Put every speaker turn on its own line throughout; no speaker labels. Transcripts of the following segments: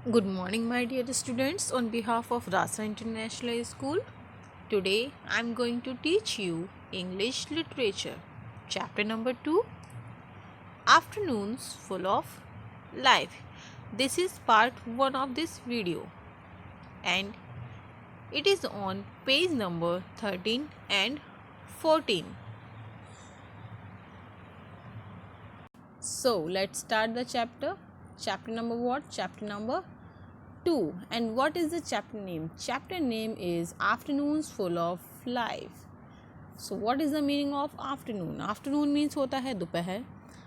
Good morning, my dear students. On behalf of Rasa International School, today I am going to teach you English Literature, chapter number 2, Afternoons Full of Life. This is part 1 of this video, and it is on page number 13 and 14. So, let's start the chapter. Chapter number what? Chapter number 2. And what is the chapter name? Chapter name is Afternoons Full of Life. So what is the meaning of afternoon? Afternoon means होता है दोपहर.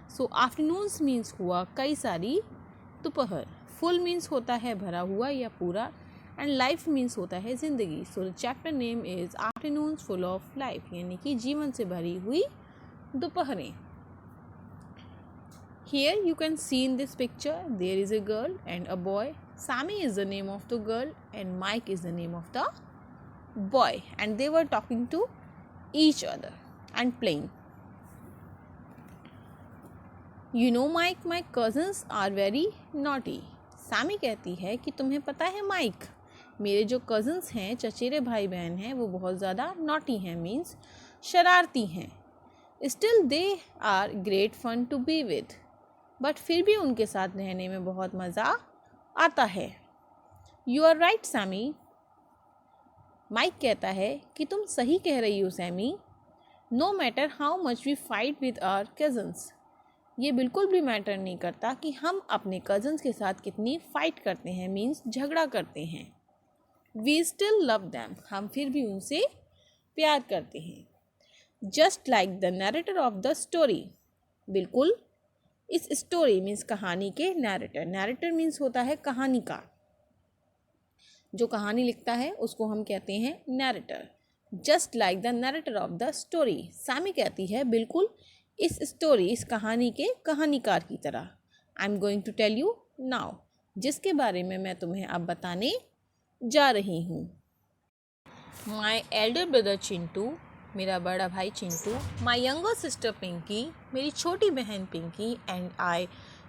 So afternoons means हुआ कई सारी दोपहर. Full means होता है भरा हुआ या पूरा. And life means होता है जिंदगी. So the chapter name is Afternoons Full of Life, यानी कि जीवन से भरी हुई दोपहरें. Here you can see in this picture there is a girl and a boy. Sammy is the name of the girl and Mike is the name of the boy, and they were talking to each other and playing. You know Mike, my cousins are very naughty. Sammy कहती है कि तुम्हें पता है Mike, मेरे जो cousins हैं, चचेरे भाई बहन हैं, वो बहुत ज़्यादा naughty हैं, means शरारती हैं. Still they are great fun to be with. But फिर भी उनके साथ रहने में बहुत मज़ा आता है. You are right Sammy. Mike कहता है कि तुम सही कह रही हो Sammy. No matter how much we fight with our cousins. ये बिल्कुल भी मैटर नहीं करता कि हम अपने कज़न्स के साथ कितनी फ़ाइट करते हैं, मीन्स झगड़ा करते हैं. We still love them. हम फिर भी उनसे प्यार करते हैं. Just like the narrator of the story. बिल्कुल इस स्टोरी मीन्स कहानी के नैरेटर. नैरेटर मीन्स होता है कहानीकार. जो कहानी लिखता है उसको हम कहते हैं narrator. Just like the narrator of the story. Sammy कहती है बिल्कुल इस स्टोरी, इस कहानी के कहानीकार की तरह. I am going to tell you now, जिसके बारे में मैं तुम्हें अब बताने जा रही हूँ. माई एल्डर ब्रदर चिंटू, मेरा बड़ा भाई Chintu. My younger sister Pinky, मेरी छोटी बहन Pinky. And I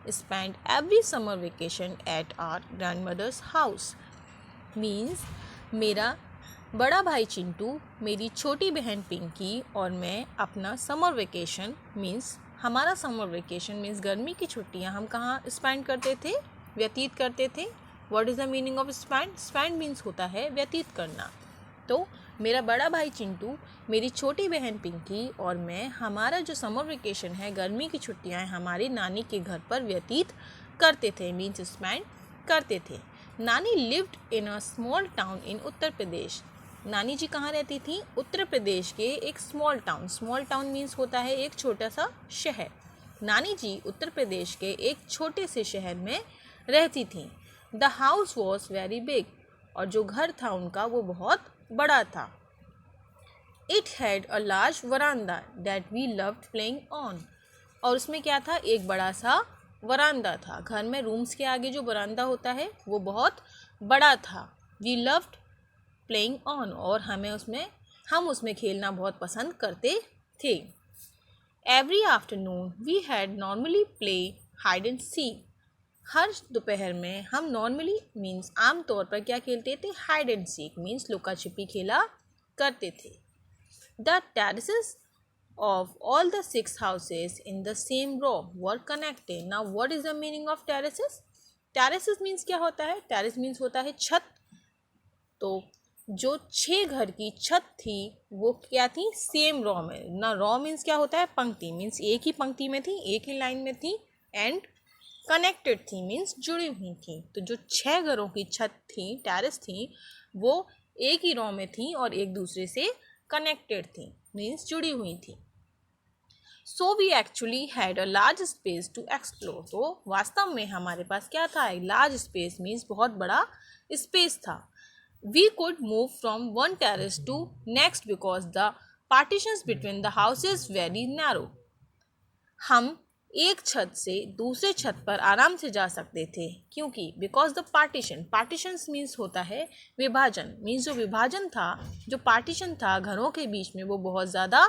spend every summer vacation at our grandmother's house. Means मेरा बड़ा भाई चिंटू, मेरी छोटी बहन पिंकी और मैं अपना समर वेकेशन मीन्स हमारा समर वेकेशन मीन्स गर्मी की छुट्टियां हम कहाँ स्पेंड करते थे, व्यतीत करते थे. What is the meaning of spend? Spend means होता है व्यतीत करना. तो मेरा बड़ा भाई चिंटू, मेरी छोटी बहन पिंकी और मैं हमारा जो समर वेकेशन है, गर्मी की छुट्टियां हैं, हमारी नानी के घर पर व्यतीत करते थे, मीन्स स्पेंड करते थे. Nani lived in a small town in Uttar Pradesh. नानी जी कहाँ रहती थी? उत्तर प्रदेश के एक small town. Small town means होता है एक छोटा सा शहर. नानी जी उत्तर प्रदेश के एक छोटे से शहर में रहती थी. The house was very big. और जो घर था उनका वो बहुत बड़ा था. It had a large veranda that we loved playing on. और उसमें क्या था? एक बड़ा सा वरांदा था. घर में रूम्स के आगे जो वरांदा होता है वो बहुत बड़ा था. We loved playing on. और हम उसमें खेलना बहुत पसंद करते थे. Every afternoon we had normally play hide and seek. हर दोपहर में हम नॉर्मली मीन्स आमतौर पर क्या खेलते थे? हाइड एंड सीक मीन्स लुका छिपी खेला करते थे. The terraces of all the 6 houses in the same row were connected. Now what is the meaning of terraces? Terraces means क्या होता है? टेरेस मीन्स होता है छत. तो जो 6 घर की छत थी वो क्या थी? सेम रो में. ना रो मीन्स क्या होता है? पंक्ति. मीन्स एक ही पंक्ति में थी, एक ही लाइन में थी. एंड कनेक्टेड थी मीन्स जुड़ी हुई थी. तो जो 6 घरों की छत थी, टेरेस थी, वो एक ही रो में थी और एक दूसरे से कनेक्टेड थी मीन्स जुड़ी हुई थी. So we actually had a large space to explore. तो वास्तव में हमारे पास क्या था? लार्ज स्पेस मीन्स बहुत बड़ा स्पेस था. We could move from one terrace to next because the partitions between the houses very narrow. हम एक छत से दूसरे छत पर आराम से जा सकते थे क्योंकि बिकॉज द पार्टीशंस मीन्स होता है विभाजन. मीन्स जो विभाजन था, जो पार्टीशन था घरों के बीच में, वो बहुत ज़्यादा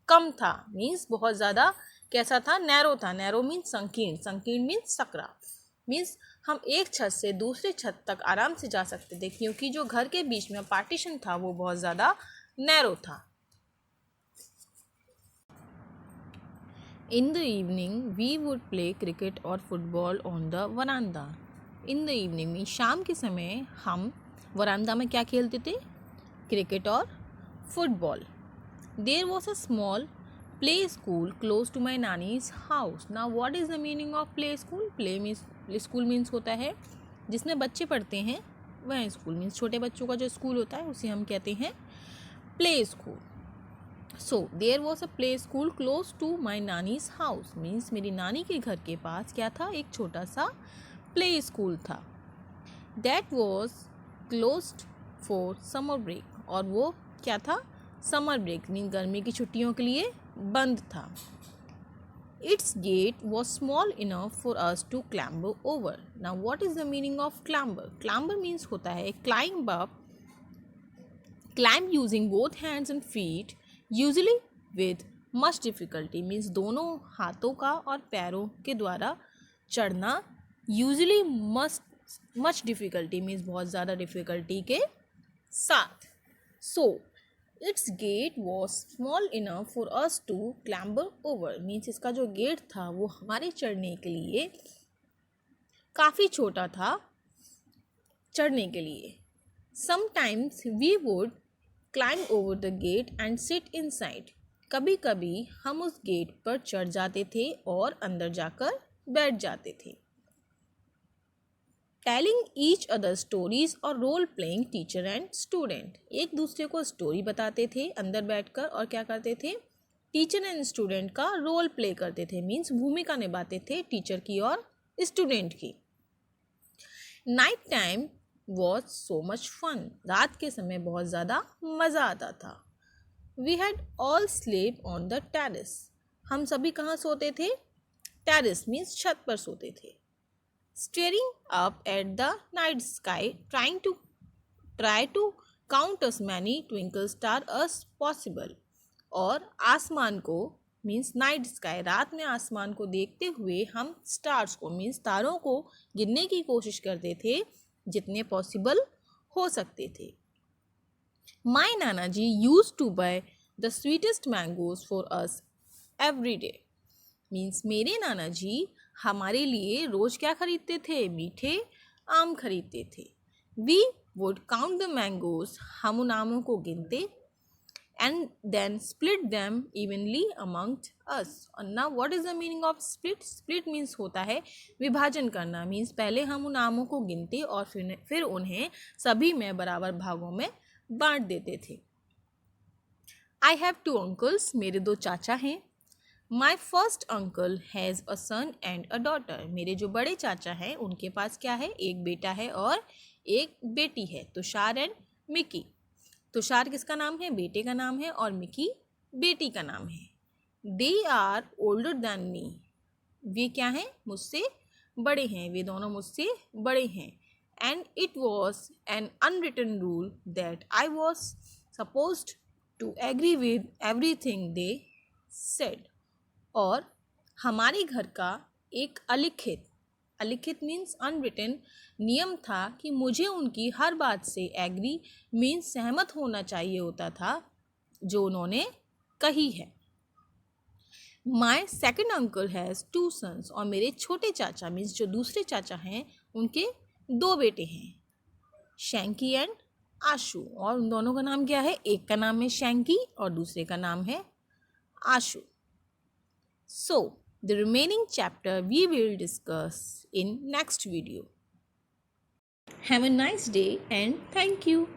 कम था. मीन्स बहुत ज़्यादा कैसा था? नैरो था. नैरो मीन्स संकीर्ण. संकीर्ण मीन्स सकरा. मीन्स हम एक छत से दूसरे छत तक आराम से जा सकते थे क्योंकि जो घर के बीच में पार्टीशन था वो बहुत ज़्यादा नैरो था। In the evening, we would play cricket or football on the veranda. In the evening में शाम के समय हम वरांदा में क्या खेलते थे? क्रिकेट और football. There was a small play school close to my nanny's house. Now what is the meaning of play school? Play means school means होता है जिसमें बच्चे पढ़ते हैं, वह स्कूल मीन्स छोटे बच्चों का जो स्कूल होता है उसे हम कहते हैं play school. So there was a play school close to my Nani's house means मेरी नानी के घर के पास क्या था? एक छोटा सा प्ले स्कूल था। That was closed for summer break और वो क्या था? समर ब्रेक मीन गर्मी की छुट्टियों के लिए बंद था। Its gate was small enough for us to clamber over. Now what is the meaning of clamber? Clamber means होता है climb up, climb using both hands and feet usually with much difficulty means दोनों हाथों का और पैरों के द्वारा चढ़ना, यूजली मच डिफ़िकल्टी मीन्स बहुत ज़्यादा डिफ़िकल्टी के साथ। So its gate was small enough for us to clamber over means इसका जो गेट था वो हमारे चढ़ने के लिए काफ़ी छोटा था, चढ़ने के लिए। Sometimes we would climb over the gate and sit inside. कभी कभी हम उस गेट पर चढ़ जाते थे और अंदर जाकर बैठ जाते थे। टेलिंग ईच अदर स्टोरीज और role playing teacher and student. एक दूसरे को स्टोरी बताते थे अंदर बैठकर और क्या करते थे? टीचर एंड स्टूडेंट का रोल प्ले करते थे मीन्स भूमिका निभाते थे टीचर की और स्टूडेंट की। Night time was so much fun. रात के समय बहुत ज़्यादा मज़ा आता था। We had all sleep on the terrace. हम सभी कहाँ सोते थे? टेरेस मीन्स छत पर सोते थे। Staring up at the night sky try to count as many twinkle star as possible। और आसमान को मीन्स नाइट स्काई, रात में आसमान को देखते हुए हम स्टार्स को मीन्स तारों को गिनने की कोशिश करते थे जितने पॉसिबल हो सकते थे। My nana ji use to buy the sweetest mangoes for us every day means मेरे नाना जी हमारे लिए रोज़ क्या खरीदते थे? मीठे आम खरीदते थे। We would count the mangoes, हम उन आमों को गिनते and then split them evenly amongst us। और now what is the meaning of split? split means होता है विभाजन करना मीन्स पहले हम उन आमों को गिनते और फिर उन्हें सभी में बराबर भागों में बांट देते थे। I have two uncles, मेरे दो चाचा हैं। My first uncle has a son and a daughter। मेरे जो बड़े चाचा हैं उनके पास क्या है? एक बेटा है और एक बेटी है, तुषार एंड मिकी। तुषार किसका नाम है? बेटे का नाम है और मिकी बेटी का नाम है। They are older than me. वे क्या हैं? मुझसे बड़े हैं, वे दोनों मुझसे बड़े हैं। And it was an unwritten rule that I was supposed to agree with everything they said. और हमारे घर का एक अलिखित मीन्स अनरिटन नियम था कि मुझे उनकी हर बात से एग्री मीन्स सहमत होना चाहिए होता था जो उन्होंने कही है। My second uncle has two sons. और मेरे छोटे चाचा मीन्स जो दूसरे चाचा हैं उनके दो बेटे हैं, शैंकी एंड आशु। और उन दोनों का नाम क्या है? एक का नाम है शैंकी और दूसरे का नाम है आशु। So, the remaining chapter we will discuss in next video. Have a nice day and thank you.